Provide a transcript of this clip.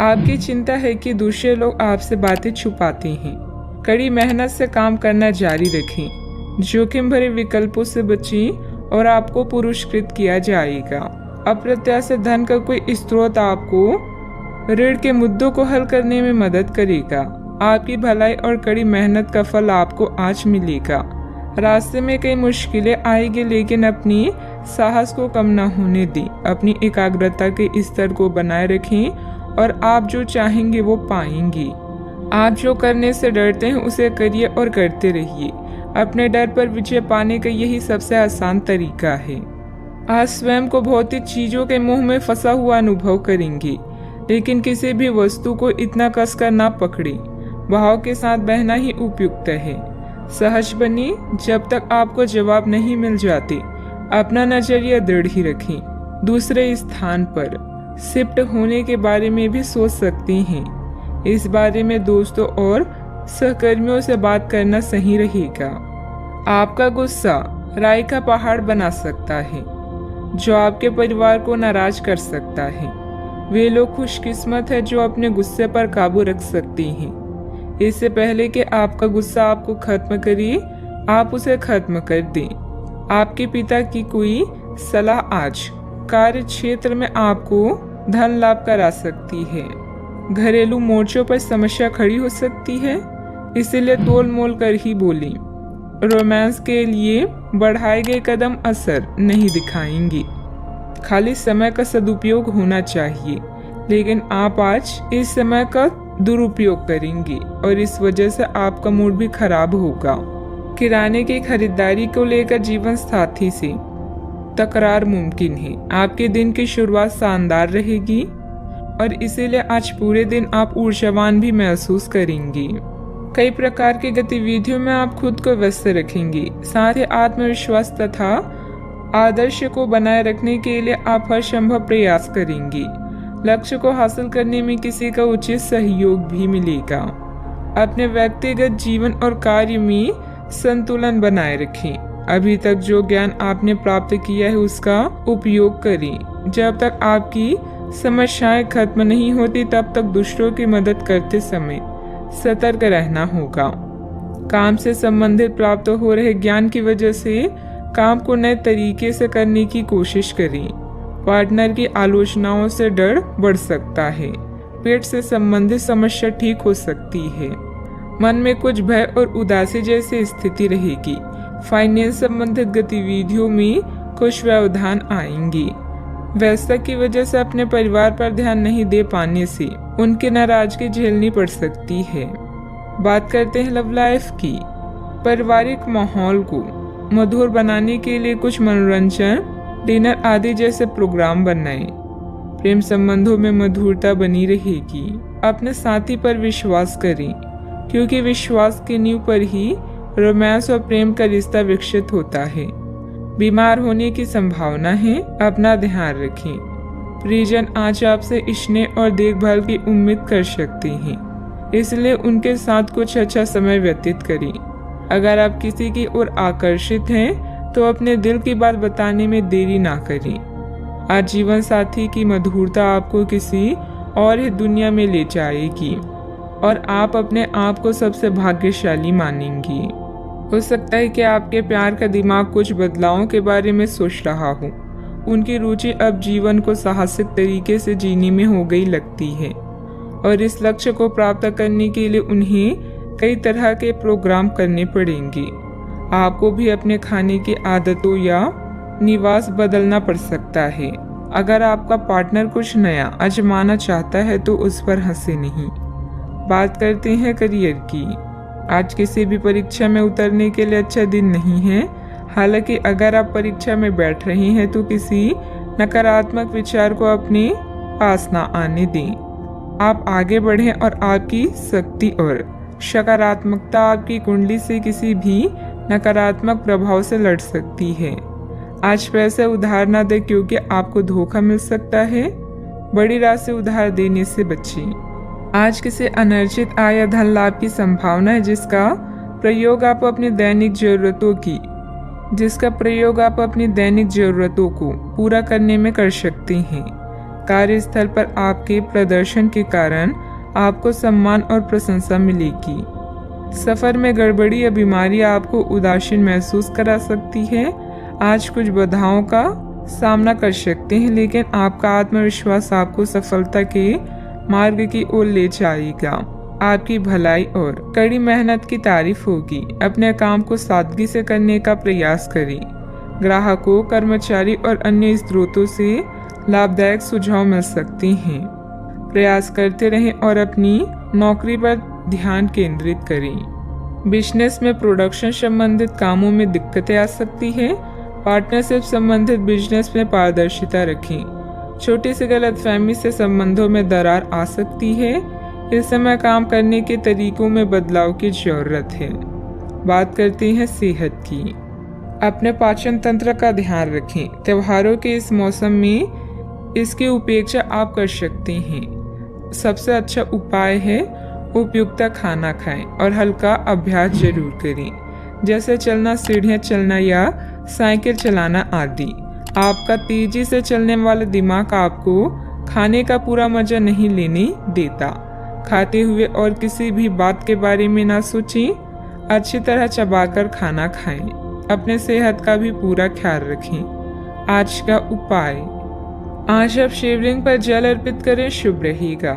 आपकी चिंता है कि दूसरे लोग आपसे बातें छुपाते हैं। कड़ी मेहनत से काम करना जारी रखें। जोखिम भरे विकल्पों से बचें और आपको पुरस्कृत किया जाएगा। अप्रत्याशित धन का कोई स्रोत आपको ऋण के मुद्दों को हल करने में मदद करेगा। आपकी भलाई और कड़ी मेहनत का फल आपको आज मिलेगा। रास्ते में कई मुश्किलें आएगी, लेकिन अपनी साहस को कम न होने दें। अपनी एकाग्रता के स्तर को बनाए रखें और आप जो चाहेंगे वो पाएंगे। आप जो करने से डरते हैं उसे करिए और करते रहिए। अपने डर पर विजय पाने का यही सबसे आसान तरीका है। आज स्वयं को भौतिक चीजों के मोह में फंसा हुआ अनुभव करेंगे, लेकिन किसी भी वस्तु को इतना कसकर ना पकड़े। भाव के साथ बहना ही उपयुक्त है। सहज बनिए। जब तक आपको जवाब नहीं मिल जाते, अपना नजरिया दृढ़ ही रखें। दूसरे स्थान पर शिफ्ट होने के बारे में भी सोच सकते हैं। इस बारे में दोस्तों और सहकर्मियों से बात करना सही रहेगा। आपका गुस्सा राई का पहाड़ बना सकता है, जो आपके परिवार को नाराज कर सकता है। वे लोग खुशकिस्मत है जो अपने गुस्से पर काबू रख सकते हैं। इससे पहले कि आपका गुस्सा आपको खत्म करे, आप उसे खत्म कर दें। आपके पिता की कोई सलाह आज कार्य क्षेत्र में आपको धन लाभ करा सकती है। घरेलू मोर्चों पर समस्या खड़ी हो सकती है, इसीलिए तोल मोल कर ही बोलें। रोमांस के लिए बढ़ाए गए कदम असर नहीं दिखाएंगे। खाली समय का सदुपयोग होना चाहिए, लेकिन आप आज इस समय का दुरुपयोग करेंगे और इस वजह से आपका मूड भी खराब होगा। किराने की खरीदारी को लेकर जीवन साथी से तकरार मुमकिन है। आपके दिन की शुरुआत शानदार रहेगी और इसीलिए आज पूरे दिन आप ऊर्जावान भी महसूस करेंगे। कई प्रकार की गतिविधियों में आप खुद को व्यस्त रखेंगे। साथ ही आत्मविश्वास तथा आदर्श को बनाए रखने के लिए आप हर संभव प्रयास करेंगे। लक्ष्य को हासिल करने में किसी का उचित सहयोग भी मिलेगा। अपने व्यक्तिगत जीवन और कार्य में संतुलन बनाए रखें। अभी तक जो ज्ञान आपने प्राप्त किया है उसका उपयोग करें। जब तक आपकी समस्याएं खत्म नहीं होती, तब तक दूसरों की मदद करते समय सतर्क रहना होगा। काम से संबंधित प्राप्त हो रहे ज्ञान की वजह से काम को नए तरीके से करने की कोशिश करें। पार्टनर की आलोचनाओं से डर बढ़ सकता है। पेट से संबंधित समस्या ठीक हो सकती है। मन में कुछ भय और उदासी जैसी स्थिति रहेगी। फाइनेंस संबंधित गतिविधियों में कुछ व्यवधान आएंगे। व्यस्तता की वजह से अपने परिवार पर ध्यान नहीं दे पाने से उनकी नाराजगी झेलनी पड़ सकती है। बात करते हैं लव लाइफ की। पारिवारिक माहौल को मधुर बनाने के लिए कुछ मनोरंजन, डिनर आदि जैसे प्रोग्राम बनाएं। प्रेम संबंधों में मधुरता बनी रहेगी। अपने साथी पर विश्वास करें, क्योंकि विश्वास की नींव पर ही रोमांस और प्रेम का रिश्ता विकसित होता है। बीमार होने की संभावना है, अपना ध्यान रखें। परिजन आज आपसे स्नेह और देखभाल की उम्मीद कर सकते हैं, इसलिए उनके साथ कुछ अच्छा समय व्यतीत करें। अगर आप किसी की ओर आकर्षित हैं तो अपने दिल की बात बताने में देरी ना करें। आज जीवन साथी की मधुरता आपको किसी और ही दुनिया में ले जाएगी और आप अपने आप को सबसे भाग्यशाली मानेंगी। हो सकता है कि आपके प्यार का दिमाग कुछ बदलावों के बारे में सोच रहा हो। उनकी रुचि अब जीवन को साहसिक तरीके से जीने में हो गई लगती है और इस लक्ष्य को प्राप्त करने के लिए उन्हें कई तरह के प्रोग्राम करने पड़ेंगे। आपको भी अपने खाने की आदतों या निवास बदलना पड़ सकता है। अगर आपका पार्टनर कुछ नया आजमाना चाहता है तो उस पर हंसे नहीं। बात करते हैं करियर की। आज किसी भी परीक्षा में उतरने के लिए अच्छा दिन नहीं है। हालांकि अगर आप परीक्षा में बैठ रहे हैं तो किसी नकारात्मक विचार को अपने पास ना आने दें। आप आगे बढ़ें और आपकी शक्ति और सकारात्मकता आपकी कुंडली से किसी भी नकारात्मक प्रभाव से लड़ सकती है। आज पैसे उधार ना दें, क्योंकि आपको धोखा मिल सकता है। बड़ी राशि उधार देने से बचें। आज किसी अनर्जित आय या धन लाभ की संभावना है, जिसका प्रयोग आप अपनी दैनिक जरूरतों को पूरा करने में कर सकते हैं। कार्यस्थल पर आपके प्रदर्शन के कारण आपको सम्मान और प्रशंसा मिलेगी। सफर में गड़बड़ी या बीमारी आपको उदासीन महसूस करा सकती है। आज कुछ बाधाओं का सामना कर सकते हैं, लेकिन आपका आत्मविश्वास आपको सफलता के मार्ग की ओर ले जाएगा। आपकी भलाई और कड़ी मेहनत की तारीफ होगी। अपने काम को सादगी से करने का प्रयास करें। ग्राहकों, कर्मचारी और अन्य स्रोतों से लाभदायक सुझाव मिल सकते हैं। प्रयास करते रहें और अपनी नौकरी पर ध्यान केंद्रित करें। बिजनेस में प्रोडक्शन संबंधित कामों में दिक्कतें आ सकती हैं। पार्टनरशिप संबंधित बिजनेस में पारदर्शिता रखें। छोटी सी गलतफहमी से संबंधों में दरार आ सकती है। इस समय काम करने के तरीकों में बदलाव की जरूरत है। बात करते हैं सेहत की। अपने पाचन तंत्र का ध्यान रखें। त्योहारों के इस मौसम में इसकी उपेक्षा आप कर सकते हैं। सबसे अच्छा उपाय है उपयुक्त खाना खाएं और हल्का अभ्यास जरूर करें, जैसे चलना, सीढ़ियां चलना या साइकिल चलाना आदि। आपका तेजी से चलने वाला दिमाग आपको खाने का पूरा मजा नहीं लेने देता। खाते हुए और किसी भी बात के बारे में ना सोचें। अच्छी तरह चबाकर खाना खाएं। अपने सेहत का भी पूरा ख्याल रखें। आज का उपाय, आज आप शिवलिंग पर जल अर्पित करें, शुभ रहेगा।